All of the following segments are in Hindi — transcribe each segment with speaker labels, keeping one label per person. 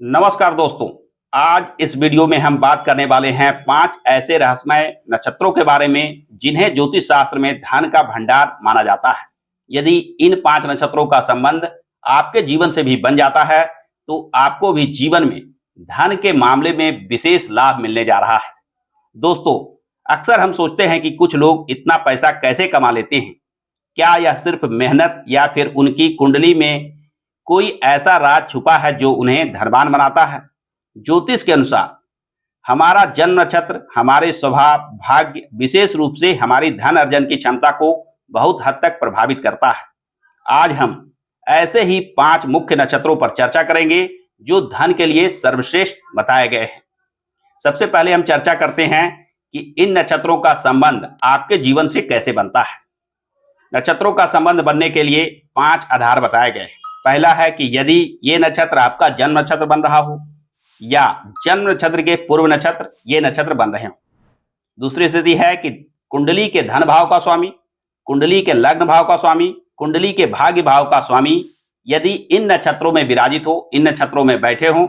Speaker 1: नमस्कार दोस्तों। आज इस वीडियो में हम बात करने वाले हैं 5 ऐसे रहस्यमय नक्षत्रों के बारे में जिन्हें ज्योतिष शास्त्र में धन का भंडार माना जाता है। यदि इन 5 नक्षत्रों का संबंध आपके जीवन से भी बन जाता है तो आपको भी जीवन में धन के मामले में विशेष लाभ मिलने जा रहा है। दोस्तों, अक्सर हम सोचते हैं कि कुछ लोग इतना पैसा कैसे कमा लेते हैं। क्या यह सिर्फ मेहनत या फिर उनकी कुंडली में कोई ऐसा राज छुपा है जो उन्हें धनवान बनाता है? ज्योतिष के अनुसार हमारा जन्म नक्षत्र हमारे स्वभाव, भाग्य, विशेष रूप से हमारी धन अर्जन की क्षमता को बहुत हद तक प्रभावित करता है। आज हम ऐसे ही 5 मुख्य नक्षत्रों पर चर्चा करेंगे जो धन के लिए सर्वश्रेष्ठ बताए गए हैं। सबसे पहले हम चर्चा करते हैं कि इन नक्षत्रों का संबंध आपके जीवन से कैसे बनता है। नक्षत्रों का संबंध बनने के लिए 5 आधार बताए गए हैं। पहला है कि यदि ये नक्षत्र आपका जन्म नक्षत्र बन रहा हो या जन्म नक्षत्र के पूर्व नक्षत्र ये नक्षत्र बन रहे हो। दूसरी स्थिति है कि कुंडली के धन भाव का स्वामी, कुंडली के लग्न भाव का स्वामी, कुंडली के भाग्य भाव का स्वामी यदि इन नक्षत्रों में विराजित हो, इन नक्षत्रों में बैठे हो,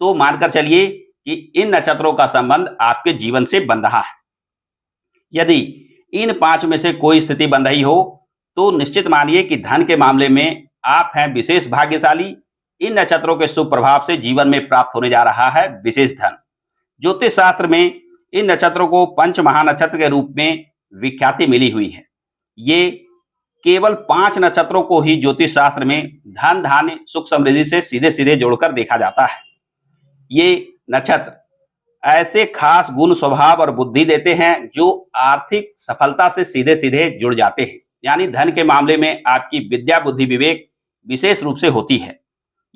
Speaker 1: तो मानकर चलिए कि इन नक्षत्रों का संबंध आपके जीवन से बन रहा है। यदि इन 5 में से कोई स्थिति बन रही हो तो निश्चित मानिए कि धन के मामले में आप हैं विशेष भाग्यशाली। इन नक्षत्रों के शुभ प्रभाव से जीवन में प्राप्त होने जा रहा है विशेष धन। ज्योतिष शास्त्र में इन नक्षत्रों को पंच महानक्षत्र के रूप में विख्याति मिली हुई है। ये केवल 5 नक्षत्रों को ही ज्योतिष शास्त्र में धन, धान्य, सुख, समृद्धि से सीधे सीधे जोड़कर देखा जाता है। ये नक्षत्र ऐसे खास गुण, स्वभाव और बुद्धि देते हैं जो आर्थिक सफलता से सीधे सीधे जुड़ जाते हैं। यानी धन के मामले में आपकी विद्या, बुद्धि, विवेक विशेष रूप से होती है।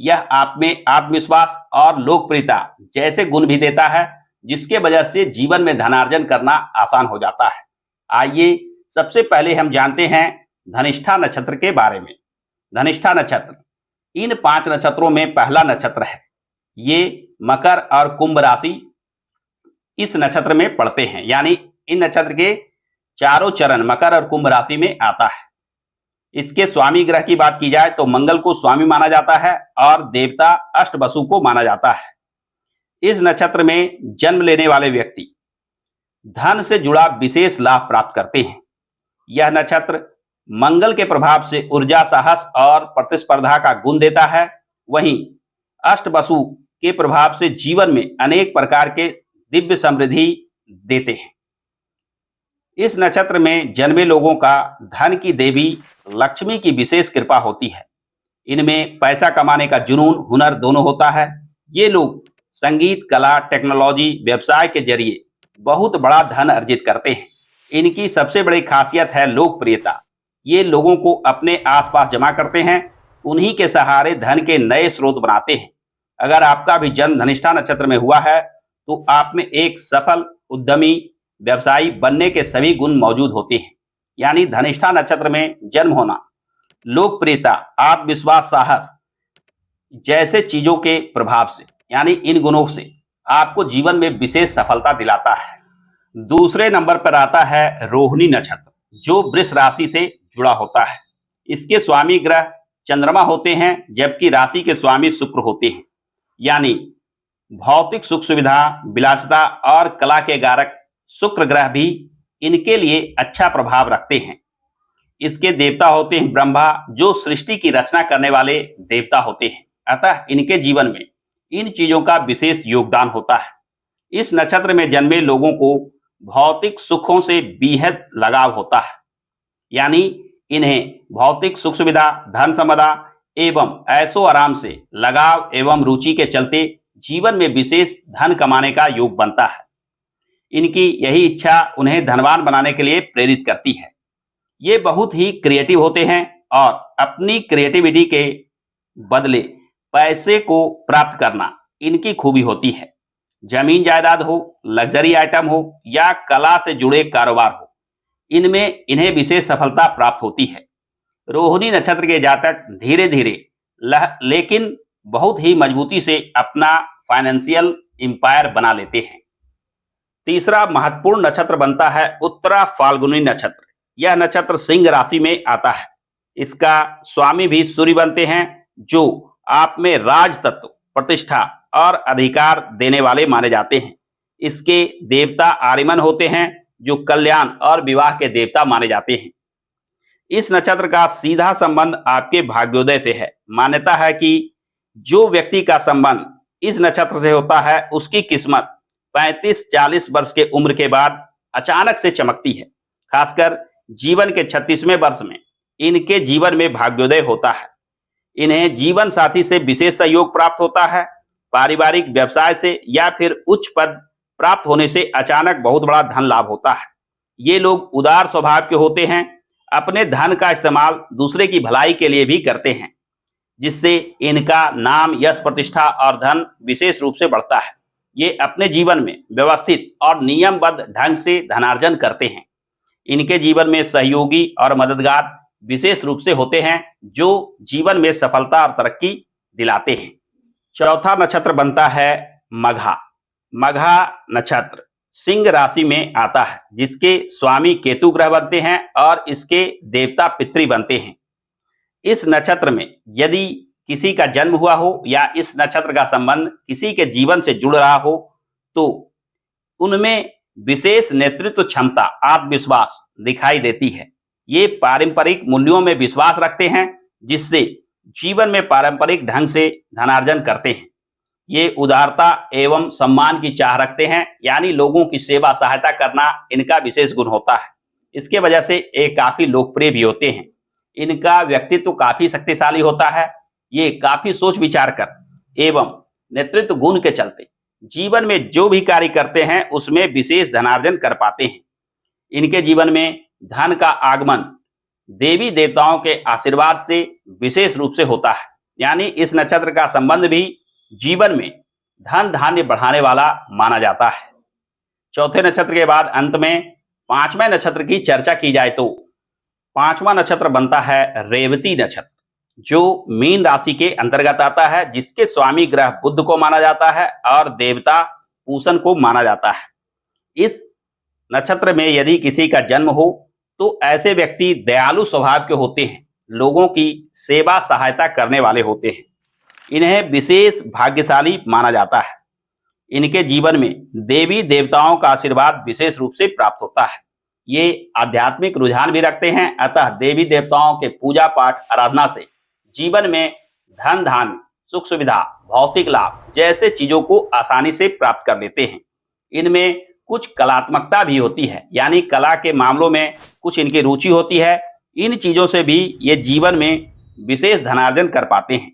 Speaker 1: यह आप में आत्मविश्वास और लोकप्रियता जैसे गुण भी देता है जिसके वजह से जीवन में धनार्जन करना आसान हो जाता है। आइए सबसे पहले हम जानते हैं धनिष्ठा नक्षत्र के बारे में। धनिष्ठा नक्षत्र इन 5 नक्षत्रों में पहला नक्षत्र है। ये मकर और कुंभ राशि इस नक्षत्र में पड़ते हैं। यानी इन नक्षत्र के चारों चरण मकर और कुंभ राशि में आता है। इसके स्वामी ग्रह की बात की जाए तो मंगल को स्वामी माना जाता है और देवता अष्टवसु को माना जाता है। इस नक्षत्र में जन्म लेने वाले व्यक्ति धन से जुड़ा विशेष लाभ प्राप्त करते हैं। यह नक्षत्र मंगल के प्रभाव से ऊर्जा, साहस और प्रतिस्पर्धा का गुण देता है। वहीं अष्टवसु के प्रभाव से जीवन में अनेक प्रकार के दिव्य समृद्धि देते हैं। इस नक्षत्र में जन्मे लोगों का धन की देवी लक्ष्मी की विशेष कृपा होती है। इनमें पैसा कमाने का जुनून, हुनर दोनों होता है। ये लोग संगीत, कला, टेक्नोलॉजी, व्यवसाय के जरिए बहुत बड़ा धन अर्जित करते हैं। इनकी सबसे बड़ी खासियत है लोकप्रियता। ये लोगों को अपने आसपास जमा करते हैं, उन्हीं के सहारे धन के नए स्रोत बनाते हैं। अगर आपका भी जन्म धनिष्ठा नक्षत्र में हुआ है तो आप में एक सफल उद्यमी, व्यवसायी बनने के सभी गुण मौजूद होते हैं। यानी धनिष्ठा नक्षत्र में जन्म होना लोकप्रियता, आत्मविश्वास, साहस जैसे चीजों के प्रभाव से, यानी इन गुणों से आपको जीवन में विशेष सफलता दिलाता है। दूसरे नंबर पर आता है रोहिणी नक्षत्र जो वृष राशि से जुड़ा होता है। इसके स्वामी ग्रह चंद्रमा होते हैं जबकि राशि के स्वामी शुक्र होते हैं। यानी भौतिक सुख सुविधा, विलासिता और कला के कारक शुक्र ग्रह भी इनके लिए अच्छा प्रभाव रखते हैं। इसके देवता होते हैं ब्रह्मा जो सृष्टि की रचना करने वाले देवता होते हैं। अतः इनके जीवन में इन चीजों का विशेष योगदान होता है। इस नक्षत्र में जन्मे लोगों को भौतिक सुखों से बेहद लगाव होता है। यानी इन्हें भौतिक सुख सुविधा, धन संपदा एवं ऐशो आराम से लगाव एवं रुचि के चलते जीवन में विशेष धन कमाने का योग बनता है। इनकी यही इच्छा उन्हें धनवान बनाने के लिए प्रेरित करती है। ये बहुत ही क्रिएटिव होते हैं और अपनी क्रिएटिविटी के बदले पैसे को प्राप्त करना इनकी खूबी होती है। जमीन जायदाद हो, लग्जरी आइटम हो या कला से जुड़े कारोबार हो, इनमें इन्हें विशेष सफलता प्राप्त होती है। रोहिणी नक्षत्र के जातक धीरे धीरे लेकिन बहुत ही मजबूती से अपना फाइनेंशियल एम्पायर बना लेते हैं। तीसरा महत्वपूर्ण नक्षत्र बनता है उत्तरा फाल्गुनी नक्षत्र। यह नक्षत्र सिंह राशि में आता है। इसका स्वामी भी सूर्य बनते हैं जो आप में राज तत्व, प्रतिष्ठा, और अधिकार देने वाले माने जाते हैं। इसके देवता आर्यमन होते हैं, जो कल्याण और विवाह के देवता माने जाते हैं। इस नक्षत्र का सीधा संबंध आपके भाग्योदय से है। मान्यता है कि जो व्यक्ति का संबंध इस नक्षत्र से होता है, उसकी किस्मत 35-40 वर्ष के उम्र के बाद अचानक से चमकती है। खासकर जीवन के 36वें वर्ष में इनके जीवन में भाग्योदय होता है। इन्हें जीवन साथी से विशेष सहयोग प्राप्त होता है। पारिवारिक व्यवसाय से या फिर उच्च पद प्राप्त होने से अचानक बहुत बड़ा धन लाभ होता है। ये लोग उदार स्वभाव के होते हैं। अपने धन का इस्तेमाल दूसरे की भलाई के लिए भी करते हैं, जिससे इनका नाम, यश, प्रतिष्ठा और धन विशेष रूप से बढ़ता है। ये अपने जीवन में व्यवस्थित और नियमबद्ध ढंग से धनार्जन करते हैं। इनके जीवन में सहयोगी और मददगार विशेष रूप से होते हैं, जो जीवन में सफलता और तरक्की दिलाते हैं। चौथा नक्षत्र बनता है मघा। मघा नक्षत्र सिंह राशि में आता है, जिसके स्वामी केतु ग्रह बनते हैं और इसके देवता पितृ बनते हैं। इस नक्षत्र में यदि किसी का जन्म हुआ हो या इस नक्षत्र का संबंध किसी के जीवन से जुड़ रहा हो, तो उनमें विशेष नेतृत्व क्षमता, आत्मविश्वास दिखाई देती है। ये पारंपरिक मूल्यों में विश्वास रखते हैं, जिससे जीवन में पारंपरिक ढंग से धनार्जन करते हैं। ये उदारता एवं सम्मान की चाह रखते हैं, यानी लोगों की सेवा सहायता करना इनका विशेष गुण होता है। इसके वजह से ये काफी लोकप्रिय भी होते हैं। इनका व्यक्तित्व काफी शक्तिशाली होता है। ये काफी सोच विचार कर एवं नेतृत्व गुण के चलते जीवन में जो भी कार्य करते हैं उसमें विशेष धनार्जन कर पाते हैं। इनके जीवन में धन का आगमन देवी देवताओं के आशीर्वाद से विशेष रूप से होता है, यानी इस नक्षत्र का संबंध भी जीवन में धन धान्य बढ़ाने वाला माना जाता है। चौथे नक्षत्र के बाद अंत में पांचवें नक्षत्र की चर्चा की जाए तो पांचवा नक्षत्र बनता है रेवती नक्षत्र, जो मीन राशि के अंतर्गत आता है, जिसके स्वामी ग्रह बुध को माना जाता है और देवता पूषण को माना जाता है। इस नक्षत्र में यदि किसी का जन्म हो तो ऐसे व्यक्ति दयालु स्वभाव के होते हैं, लोगों की सेवा सहायता करने वाले होते हैं। इन्हें विशेष भाग्यशाली माना जाता है। इनके जीवन में देवी देवताओं का आशीर्वाद विशेष रूप से प्राप्त होता है। ये आध्यात्मिक रुझान भी रखते हैं, अतः देवी देवताओं के पूजा पाठ आराधना से जीवन में धन धान्य, सुख सुविधा, भौतिक लाभ जैसे चीजों को आसानी से प्राप्त कर लेते हैं। इनमें कुछ कलात्मकता भी होती है, यानी कला के मामलों में कुछ इनकी रुचि होती है। इन चीजों से भी ये जीवन में विशेष धनार्जन कर पाते हैं।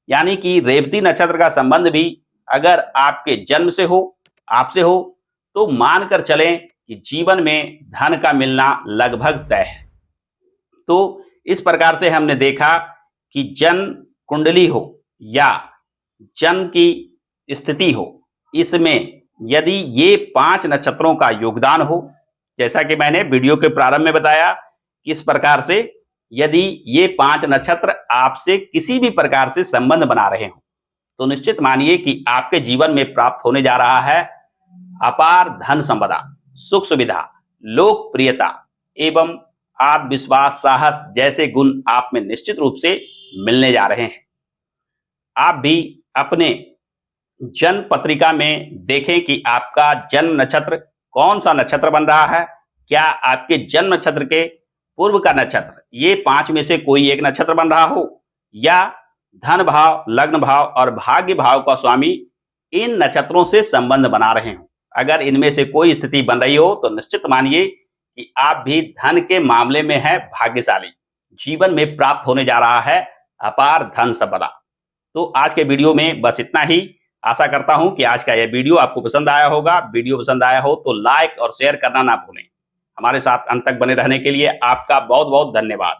Speaker 1: यानी कि रेवती नक्षत्र का संबंध भी अगर आपके जन्म से हो, आपसे हो, तो मानकर चलें कि जीवन में धन का मिलना लगभग तय है। तो इस प्रकार से हमने देखा कि जन्म कुंडली हो या जन्म की स्थिति हो, इसमें यदि ये 5 नक्षत्रों का योगदान हो, जैसा कि मैंने वीडियो के प्रारंभ में बताया, किस प्रकार से यदि ये 5 नक्षत्र आपसे किसी भी प्रकार से संबंध बना रहे हो, तो निश्चित मानिए कि आपके जीवन में प्राप्त होने जा रहा है अपार धन संपदा, सुख सुविधा, लोकप्रियता एवं आत्मविश्वास, साहस जैसे गुण आप में निश्चित रूप से मिलने जा रहे हैं। आप भी अपने जन्म पत्रिका में देखें कि आपका जन्म नक्षत्र कौन सा नक्षत्र बन रहा है। क्या आपके जन्म नक्षत्र के पूर्व का नक्षत्र ये 5 में से कोई एक नक्षत्र बन रहा हो, या धन भाव, लग्न भाव और भाग्य भाव का स्वामी इन नक्षत्रों से संबंध बना रहे हो। अगर इनमें से कोई स्थिति बन रही हो तो निश्चित मानिए कि आप भी धन के मामले में हैं भाग्यशाली। जीवन में प्राप्त होने जा रहा है अपार धन संपदा। तो आज के वीडियो में बस इतना ही। आशा करता हूं कि आज का यह वीडियो आपको पसंद आया होगा। वीडियो पसंद आया हो तो लाइक और शेयर करना ना भूलें। हमारे साथ अंत तक बने रहने के लिए आपका बहुत बहुत धन्यवाद।